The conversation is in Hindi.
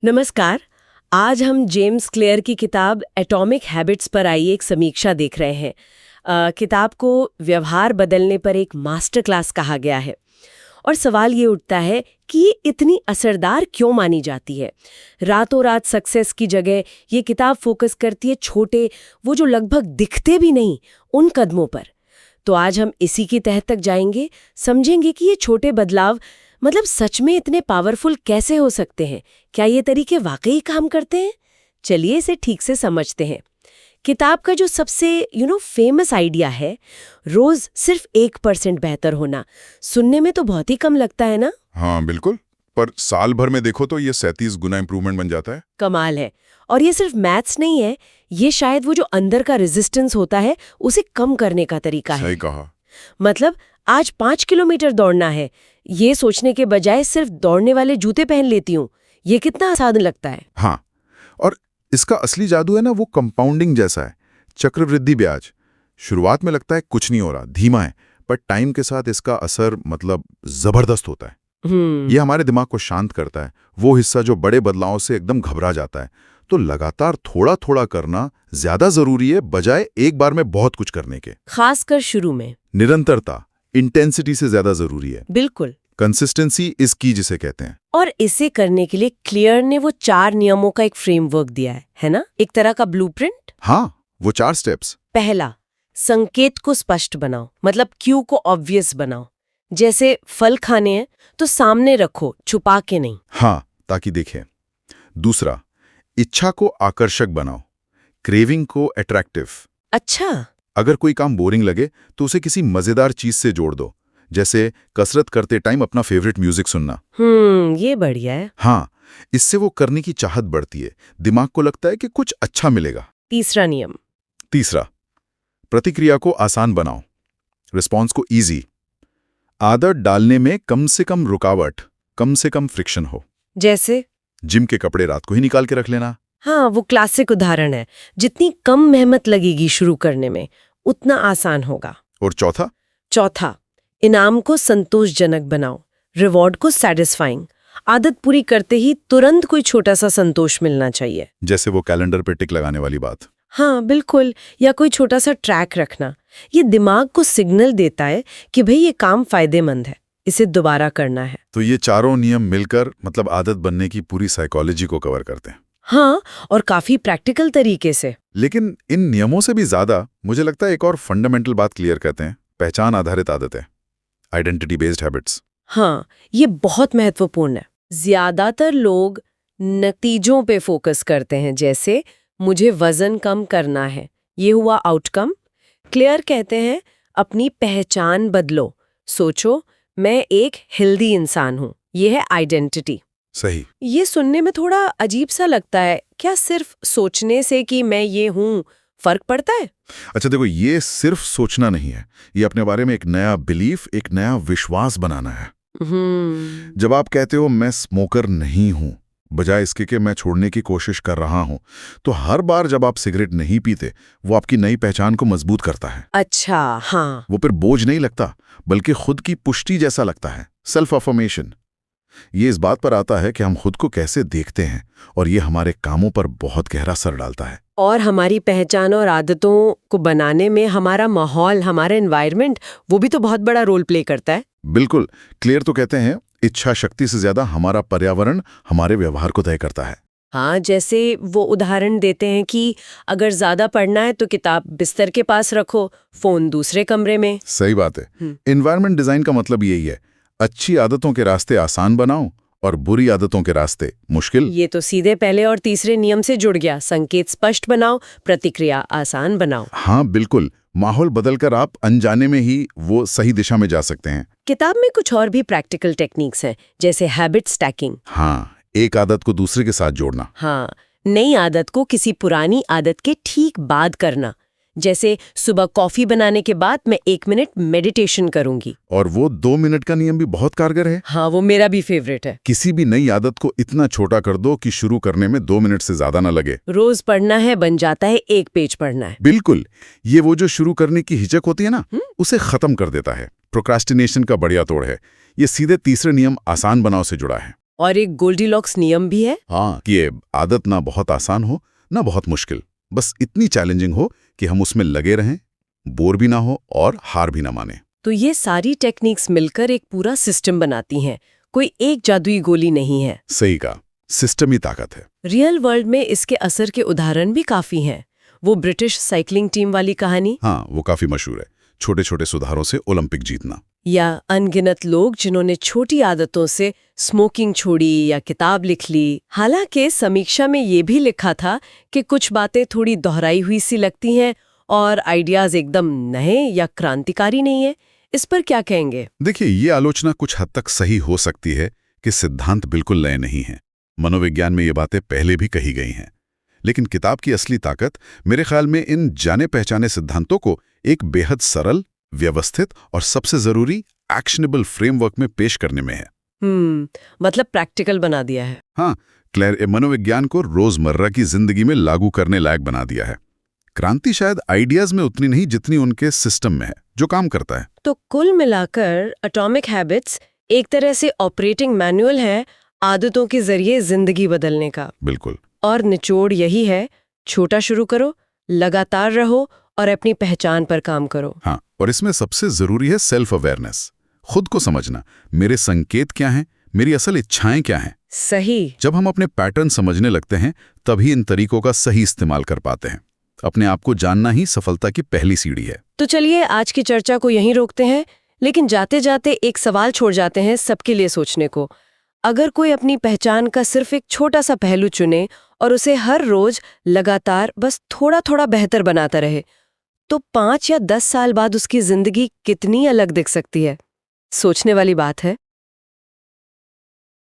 नमस्कार। आज हम जेम्स क्लियर की किताब एटॉमिक हैबिट्स पर आई एक समीक्षा देख रहे हैं। किताब को व्यवहार बदलने पर एक मास्टर क्लास कहा गया है और सवाल ये उठता है कि ये इतनी असरदार क्यों मानी जाती है। रातों रात सक्सेस की जगह ये किताब फोकस करती है छोटे, वो जो लगभग दिखते भी नहीं, उन कदमों पर। तो आज हम इसी की तह तक जाएंगे, समझेंगे कि ये छोटे बदलाव मतलब सच में इतने पावरफुल कैसे हो सकते हैं। क्या ये तरीके वाकई काम करते हैं? चलिए इसे ठीक से समझते हैं। किताब का जो सबसे फेमस आइडिया है, रोज सिर्फ 1% बेहतर होना, सुनने में तो बहुत ही कम लगता है ना? हाँ बिल्कुल, पर साल भर में देखो तो ये 37 गुना इम्प्रूवमेंट बन जाता है। कमाल है। और ये सिर्फ मैथ्स नहीं है, ये शायद वो जो अंदर का रेजिस्टेंस होता है उसे कम करने का तरीका है। सही कहा। मतलब आज 5 किलोमीटर दौड़ना है, ये सोचने के बजाय सिर्फ दौड़ने वाले जूते पहन लेती हूँ, ये कितना आसान लगता है। हाँ, और इसका असली जादू है ना, वो कंपाउंडिंग जैसा है, चक्रवृद्धि ब्याज। शुरुआत में लगता है कुछ नहीं हो रहा, धीमा है, पर टाइम के साथ इसका असर मतलब जबरदस्त होता है। ये हमारे दिमाग को शांत करता है, वो हिस्सा जो बड़े बदलावों से एकदम घबरा जाता है। तो लगातार थोड़ा थोड़ा करना ज्यादा जरूरी है, बजाय एक बार में बहुत कुछ करने के। खासकर शुरू में निरंतरता, इंटेंसिटी से ज्यादा जरूरी है। बिल्कुल। कंसिस्टेंसी इज की जिसे कहते हैं। और इसे करने के लिए क्लियर ने वो 4 नियमों का एक फ्रेमवर्क दिया है ना? एक तरह का ब्लूप्रिंट। हाँ, वो 4 स्टेप्स। पहला, संकेत को स्पष्ट बनाओ, मतलब क्यू को ऑब्वियस बनाओ। जैसे फल खाने हैं तो सामने रखो, छुपा के नहीं। हाँ, ताकि देखें। दूसरा, इच्छा को आकर्षक बनाओ, क्रेविंग को अट्रैक्टिव। अच्छा। अगर कोई काम बोरिंग लगे तो उसे किसी मजेदार चीज से जोड़ दो, जैसे कसरत करते टाइम अपना फेवरेट म्यूजिक सुनना। ये बढ़िया है। हाँ, इससे वो करने की चाहत बढ़ती है, दिमाग को लगता है कि कुछ अच्छा मिलेगा। तीसरा नियम। तीसरा, प्रतिक्रिया को आसान बनाओ, रिस्पॉन्स को इजी। आदत डालने में कम से कम रुकावट, कम से कम फ्रिक्शन हो। जैसे जिम के कपड़े रात को ही निकाल के रख लेना। हाँ, वो क्लासिक उदाहरण है। जितनी कम मेहनत लगेगी शुरू करने में, उतना आसान होगा। और चौथा, चौथा, इनाम को संतोषजनक बनाओ, रिवॉर्ड को सैटिस्फाइंग। आदत पूरी करते ही तुरंत कोई छोटा सा संतोष मिलना चाहिए। जैसे वो कैलेंडर पे टिक लगाने वाली बात। हाँ बिल्कुल, या कोई छोटा सा ट्रैक रखना। ये दिमाग को सिग्नल देता है कि भाई ये काम फायदेमंद है, इसे दोबारा करना है। तो ये चारों नियम मिलकर मतलब आदत बनने की पूरी साइकोलॉजी को कवर करते हैं। हाँ, और काफी प्रैक्टिकल तरीके से। लेकिन इन नियमों से भी ज्यादा मुझे लगता है एक और फंडामेंटल बात क्लियर करते हैं, पहचान आधारित आदतें, आइडेंटिटी बेस्ड हैबिट्स। हाँ, ये बहुत महत्वपूर्ण है। ज्यादातर लोग नतीजों पे फोकस करते हैं, जैसे मुझे वजन कम करना है, ये हुआ आउटकम। क्लियर कहते हैं अपनी पहचान बदलो, सोचो मैं एक हेल्दी इंसान हूँ, ये है आइडेंटिटी। सही। ये सुनने में थोड़ा अजीब सा लगता है। क्या सिर्फ सोचने से कि मैं ये हूँ फर्क पड़ता है? अच्छा देखो, ये सिर्फ सोचना नहीं है, ये अपने बारे में एक नया बिलीफ, एक नया विश्वास बनाना है। जब आप कहते हो मैं स्मोकर नहीं हूं, बजाय इसके कि मैं छोड़ने की कोशिश कर रहा हूं, तो हर बार जब आप सिगरेट नहीं पीते, वो आपकी नई पहचान को मजबूत करता है। अच्छा, हाँ। वो फिर बोझ नहीं लगता, बल्कि खुद की पुष्टि जैसा लगता है, सेल्फ अफर्मेशन। ये इस बात पर आता है कि हम खुद को कैसे देखते हैं, और ये हमारे कामों पर बहुत गहरा असर डालता है। और हमारी पहचान और आदतों को बनाने में हमारा माहौल, हमारा एनवायरनमेंट, वो भी तो बहुत बड़ा रोल प्ले करता है। बिल्कुल। क्लियर तो कहते हैं इच्छा शक्ति से ज्यादा हमारा पर्यावरण हमारे व्यवहार को तय करता है। हाँ, जैसे वो उदाहरण देते हैं कि अगर ज्यादा पढ़ना है तो किताब बिस्तर के पास रखो, फोन दूसरे कमरे में। सही बात है। एनवायरनमेंट डिजाइन का मतलब यही है, अच्छी आदतों के रास्ते आसान बनाओ और बुरी आदतों के रास्ते मुश्किल। ये तो सीधे पहले और तीसरे नियम से जुड़ गया। संकेत स्पष्ट बनाओ, प्रतिक्रिया आसान बनाओ। हाँ बिल्कुल, माहौल बदलकर आप अनजाने में ही वो सही दिशा में जा सकते हैं। किताब में कुछ और भी प्रैक्टिकल टेक्निक्स हैं, जैसे हैबिट स्टैकिंग। हाँ, एक आदत को दूसरे के साथ जोड़ना। हाँ, नई आदत को किसी पुरानी आदत के ठीक बाद करना। जैसे सुबह कॉफी बनाने के बाद मैं 1 मिनट मेडिटेशन करूंगी। और वो 2 मिनट का नियम भी बहुत कारगर है। हाँ, वो मेरा भी फेवरेट है। किसी भी नई आदत को इतना छोटा कर दो कि शुरू करने में 2 मिनट से ज्यादा न लगे। रोज पढ़ना है बन जाता है 1 पेज पढ़ना है। बिल्कुल, ये वो जो शुरू करने की हिचक होती है ना, उसे खत्म कर देता है। प्रोक्रास्टिनेशन का बढ़िया तोड़ है। ये सीधे तीसरे नियम आसान बनाओ से जुड़ा है। और एक गोल्डीलॉक्स नियम भी है। हाँ, कि ये आदत ना बहुत आसान हो ना बहुत मुश्किल, बस इतनी चैलेंजिंग हो कि हम उसमें लगे रहें, बोर भी ना हो और हार भी ना माने। तो ये सारी टेक्निक्स मिलकर एक पूरा सिस्टम बनाती हैं, कोई एक जादुई गोली नहीं है। सही कहा, सिस्टम ही ताकत है। रियल वर्ल्ड में इसके असर के उदाहरण भी काफी हैं। वो ब्रिटिश साइकिलिंग टीम वाली कहानी, हाँ, वो काफी मशहूर है, छोटे छोटे सुधारों से ओलंपिक जीतना। या अनगिनत लोग जिन्होंने छोटी आदतों से स्मोकिंग छोड़ी या किताब लिख ली। हालांकि समीक्षा में ये भी लिखा था कि कुछ बातें थोड़ी दोहराई हुई सी लगती हैं और आइडियाज एकदम नए या क्रांतिकारी नहीं है। इस पर क्या कहेंगे? देखिए, ये आलोचना कुछ हद तक सही हो सकती है कि सिद्धांत बिल्कुल नए नहीं हैं। मनोविज्ञान में ये बातें पहले भी कही गई हैं। लेकिन किताब की असली ताकत मेरे ख्याल में इन जाने पहचाने सिद्धांतों को एक बेहद सरल, व्यवस्थित और सबसे जरूरी एक्शनेबल फ्रेमवर्क में पेश करने में है। मतलब प्रैक्टिकल बना दिया है। हाँ, क्लेयर मनोविज्ञान को रोजमर्रा की जिंदगी में लागू करने लायक बना दिया है। क्रांति शायद आइडियाज में उतनी नहीं जितनी उनके सिस्टम में है, जो काम करता है। तो कुल मिलाकर एटॉमिक हैबिट्स एक तरह से ऑपरेटिंग मैनुअल है आदतों के जरिए जिंदगी बदलने का। बिल्कुल। और निचोड़ यही है, छोटा शुरू करो, लगातार रहो और अपनी पहचान पर काम करो। हाँ, और इसमें सबसे जरूरी है सेल्फ अवेयरनेस, खुद को समझना, मेरे संकेत क्या हैं, मेरी असल इच्छाएं क्या हैं। सही। जब हम अपने पैटर्न समझने लगते हैं, तभी इन तरीकों का सही इस्तेमाल कर पाते हैं। अपने आप को जानना ही सफलता की पहली सीढ़ी है। तो चलिए आज की चर्चा को यहीं रोकते हैं, लेकिन जाते जाते एक सवाल छोड़ जाते हैं सबके लिए सोचने को। अगर कोई अपनी पहचान का सिर्फ एक छोटा सा पहलू चुने और उसे हर रोज लगातार बस थोड़ा थोड़ा बेहतर बनाता रहे, तो 5 या 10 साल बाद उसकी जिंदगी कितनी अलग दिख सकती है। सोचने वाली बात है।